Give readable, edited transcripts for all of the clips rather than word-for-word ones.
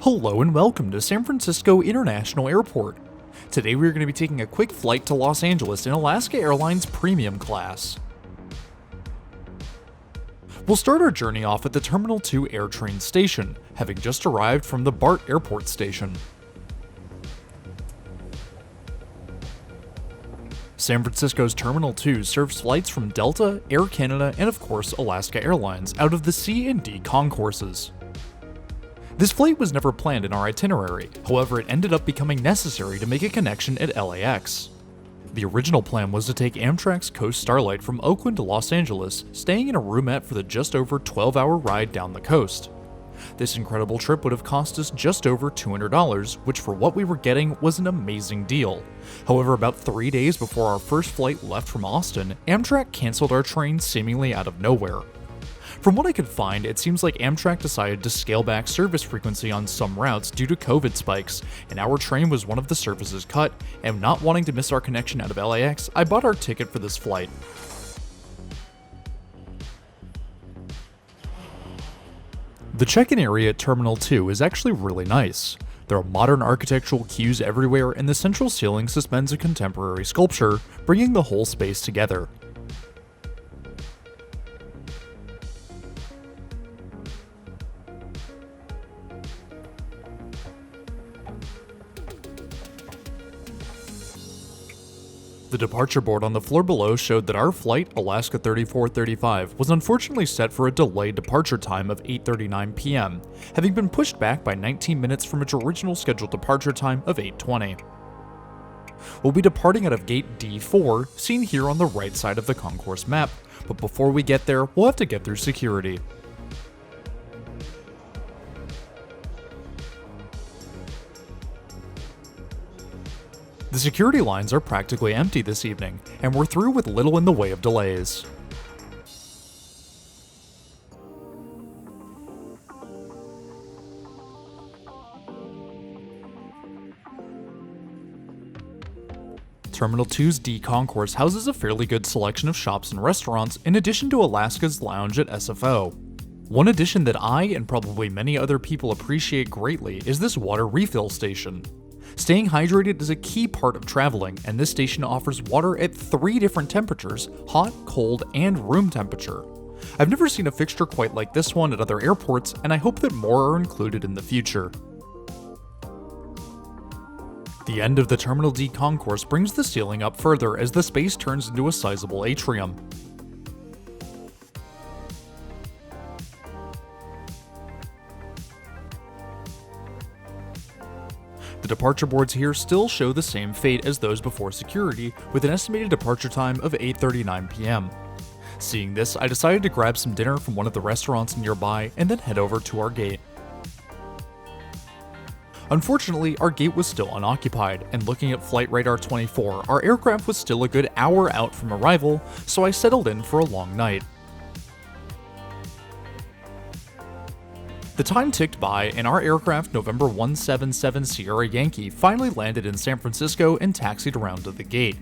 Hello and welcome to San Francisco International Airport. Today we are going to be taking a quick flight to Los Angeles in Alaska Airlines Premium class. We'll start our journey off at the Terminal 2 AirTrain station, having just arrived from the BART Airport station. San Francisco's Terminal 2 serves flights from Delta, Air Canada, and of course Alaska Airlines out of the C and D concourses. This flight was never planned in our itinerary, however it ended up becoming necessary to make a connection at LAX. The original plan was to take Amtrak's Coast Starlight from Oakland to Los Angeles, staying in a roomette for the just over 12-hour ride down the coast. This incredible trip would have cost us just over $200, which for what we were getting was an amazing deal. However, about 3 days before our first flight left from Austin, Amtrak canceled our train seemingly out of nowhere. From what I could find, it seems like Amtrak decided to scale back service frequency on some routes due to COVID spikes, and our train was one of the services cut, and not wanting to miss our connection out of LAX, I bought our ticket for this flight. The check-in area at Terminal 2 is actually really nice. There are modern architectural cues everywhere, and the central ceiling suspends a contemporary sculpture, bringing the whole space together. The departure board on the floor below showed that our flight, Alaska 3435, was unfortunately set for a delayed departure time of 8:39 p.m., having been pushed back by 19 minutes from its original scheduled departure time of 8:20. We'll be departing out of gate D4, seen here on the right side of the concourse map, but before we get there, we'll have to get through security. The security lines are practically empty this evening, and we're through with little in the way of delays. Terminal 2's D concourse houses a fairly good selection of shops and restaurants in addition to Alaska's lounge at SFO. One addition that I and probably many other people appreciate greatly is this water refill station. Staying hydrated is a key part of traveling, and this station offers water at 3 different temperatures: hot, cold, and room temperature. I've never seen a fixture quite like this one at other airports, and I hope that more are included in the future. The end of the Terminal D concourse brings the ceiling up further as the space turns into a sizable atrium. The departure boards here still show the same fate as those before security, with an estimated departure time of 8:39 p.m. Seeing this, I decided to grab some dinner from one of the restaurants nearby and then head over to our gate. Unfortunately, our gate was still unoccupied, and looking at Flight Radar 24, our aircraft was still a good hour out from arrival, so I settled in for a long night. The time ticked by, and our aircraft November 177 Sierra Yankee finally landed in San Francisco and taxied around to the gate.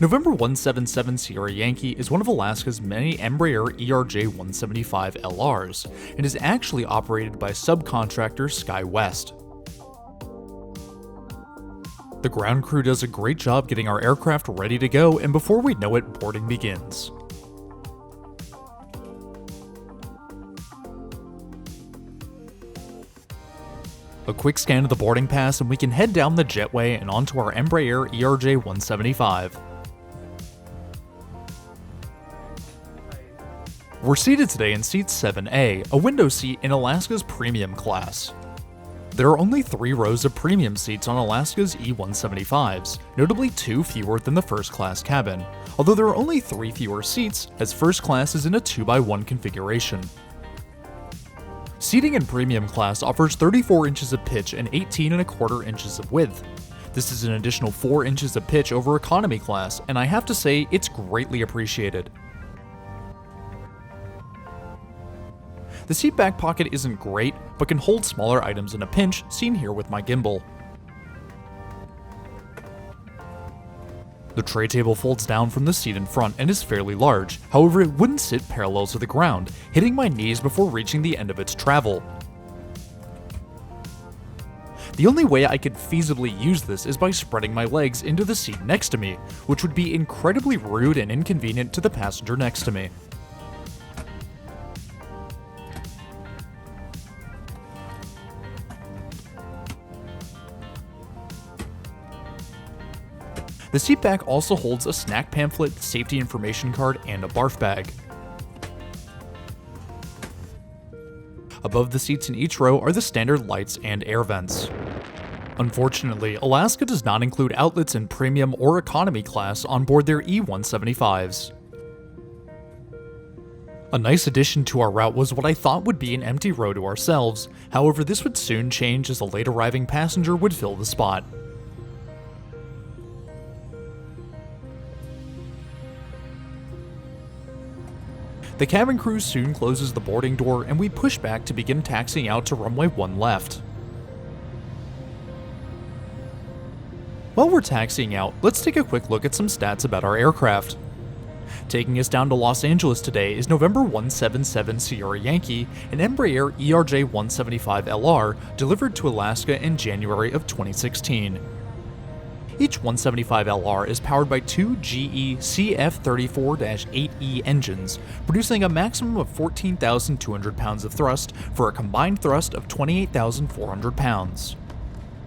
November 177 Sierra Yankee is one of Alaska's many Embraer ERJ-175 LRs, and is actually operated by subcontractor SkyWest. The ground crew does a great job getting our aircraft ready to go, and before we know it, boarding begins. A quick scan of the boarding pass and we can head down the jetway and onto our Embraer ERJ-175. We're seated today in seat 7A, a window seat in Alaska's Premium class. There are only 3 rows of premium seats on Alaska's E-175s, notably 2 fewer than the first class cabin, although there are only 3 fewer seats, as first class is in a 2x1 configuration. Seating in premium class offers 34 inches of pitch and 18¼ inches of width. This is an additional 4 inches of pitch over economy class, and I have to say it's greatly appreciated. The seat back pocket isn't great, but can hold smaller items in a pinch, seen here with my gimbal. The tray table folds down from the seat in front and is fairly large, however it wouldn't sit parallel to the ground, hitting my knees before reaching the end of its travel. The only way I could feasibly use this is by spreading my legs into the seat next to me, which would be incredibly rude and inconvenient to the passenger next to me. The seat back also holds a snack pamphlet, safety information card, and a barf bag. Above the seats in each row are the standard lights and air vents. Unfortunately, Alaska does not include outlets in premium or economy class on board their E-175s. A nice addition to our route was what I thought would be an empty row to ourselves, however this would soon change as a late arriving passenger would fill the spot. The cabin crew soon closes the boarding door and we push back to begin taxiing out to runway 1 left. While we're taxiing out, let's take a quick look at some stats about our aircraft. Taking us down to Los Angeles today is November 177 Sierra Yankee, an Embraer ERJ-175LR delivered to Alaska in January of 2016. Each 175LR is powered by two GE CF34-8E engines, producing a maximum of 14,200 pounds of thrust for a combined thrust of 28,400 pounds.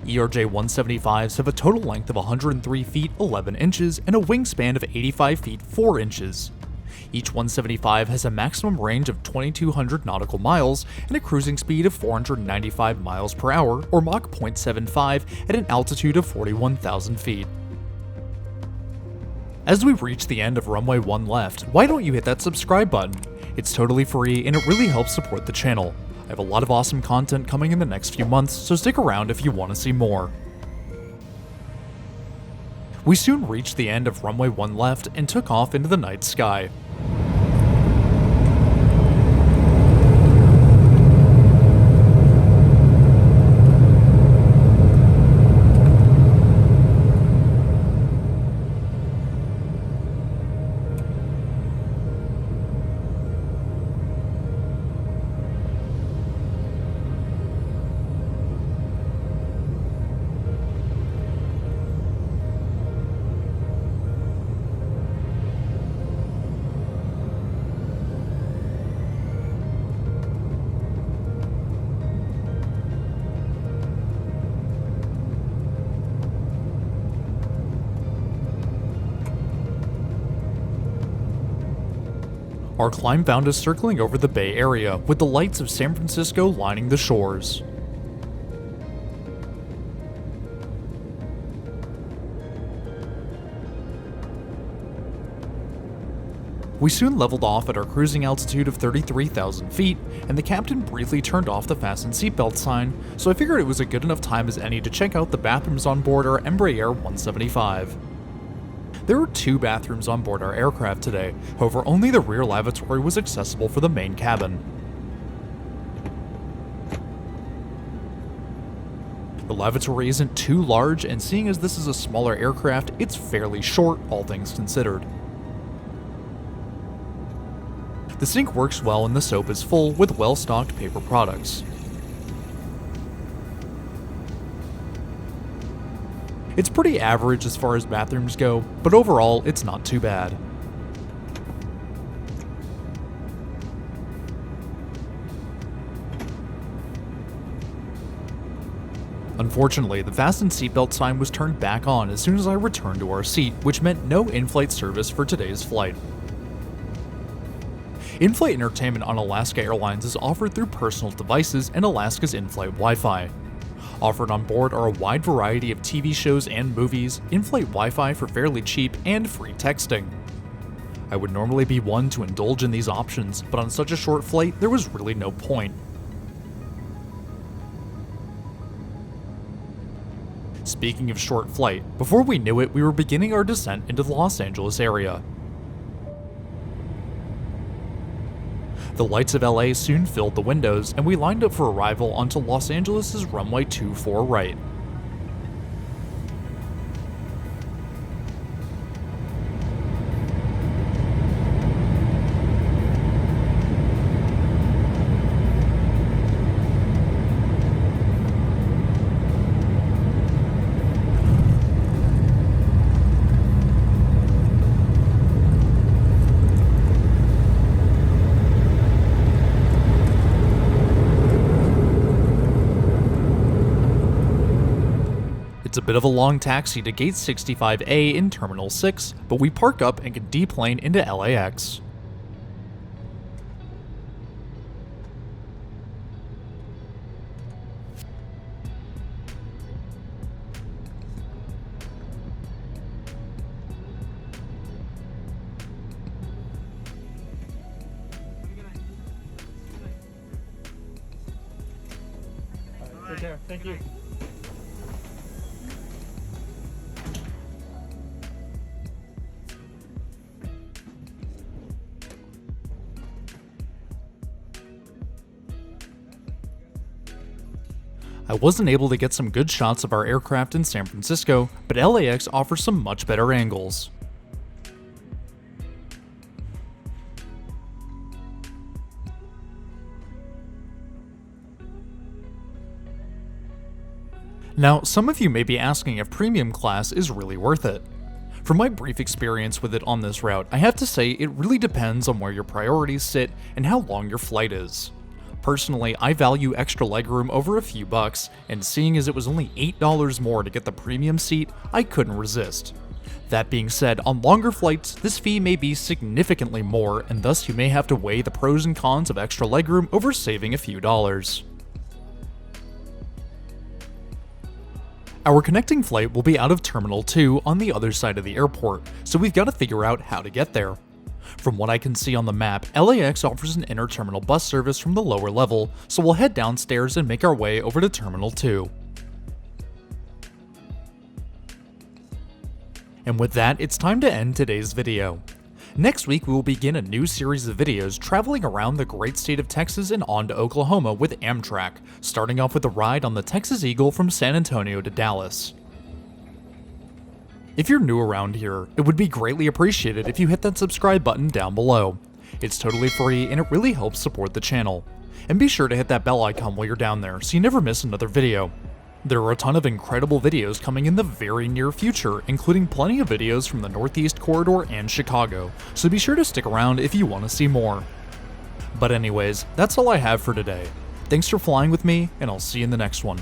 ERJ-175s have a total length of 103 feet 11 inches and a wingspan of 85 feet 4 inches. Each 175 has a maximum range of 2,200 nautical miles and a cruising speed of 495 miles per hour, or Mach 0.75 at an altitude of 41,000 feet. As we reach the end of runway 1 left, why don't you hit that subscribe button? It's totally free and it really helps support the channel. I have a lot of awesome content coming in the next few months, so stick around if you want to see more. We soon reached the end of runway 1 left and took off into the night sky. Our climb found us circling over the Bay Area, with the lights of San Francisco lining the shores. We soon leveled off at our cruising altitude of 33,000 feet, and the captain briefly turned off the fasten seatbelt sign, so I figured it was a good enough time as any to check out the bathrooms on board our Embraer 175. There were 2 bathrooms on board our aircraft today, however only the rear lavatory was accessible for the main cabin. The lavatory isn't too large, and seeing as this is a smaller aircraft, it's fairly short, all things considered. The sink works well and the soap is full with well-stocked paper products. It's pretty average as far as bathrooms go, but overall, it's not too bad. Unfortunately, the fasten seatbelt sign was turned back on as soon as I returned to our seat, which meant no in-flight service for today's flight. In-flight entertainment on Alaska Airlines is offered through personal devices and Alaska's in-flight Wi-Fi. Offered on board are a wide variety of TV shows and movies, in-flight Wi-Fi for fairly cheap, and free texting. I would normally be one to indulge in these options, but on such a short flight, there was really no point. Speaking of short flight, before we knew it, we were beginning our descent into the Los Angeles area. The lights of LA soon filled the windows, and we lined up for arrival onto Los Angeles' runway 24 right. It's a bit of a long taxi to Gate 65A in Terminal 6, but we park up and can deplane into LAX. Take care. Thank you. I wasn't able to get some good shots of our aircraft in San Francisco, but LAX offers some much better angles. Now, some of you may be asking if premium class is really worth it. From my brief experience with it on this route, I have to say it really depends on where your priorities sit and how long your flight is. Personally, I value extra legroom over a few bucks, and seeing as it was only $8 more to get the premium seat, I couldn't resist. That being said, on longer flights, this fee may be significantly more, and thus you may have to weigh the pros and cons of extra legroom over saving a few dollars. Our connecting flight will be out of Terminal 2 on the other side of the airport, so we've got to figure out how to get there. From what I can see on the map, LAX offers an inter-terminal bus service from the lower level, so we'll head downstairs and make our way over to Terminal 2. And with that, it's time to end today's video. Next week, we will begin a new series of videos traveling around the great state of Texas and on to Oklahoma with Amtrak, starting off with a ride on the Texas Eagle from San Antonio to Dallas. If you're new around here, it would be greatly appreciated if you hit that subscribe button down below. It's totally free and it really helps support the channel. And be sure to hit that bell icon while you're down there so you never miss another video. There are a ton of incredible videos coming in the very near future, including plenty of videos from the Northeast Corridor and Chicago, so be sure to stick around if you want to see more. But anyways, that's all I have for today. Thanks for flying with me, and I'll see you in the next one.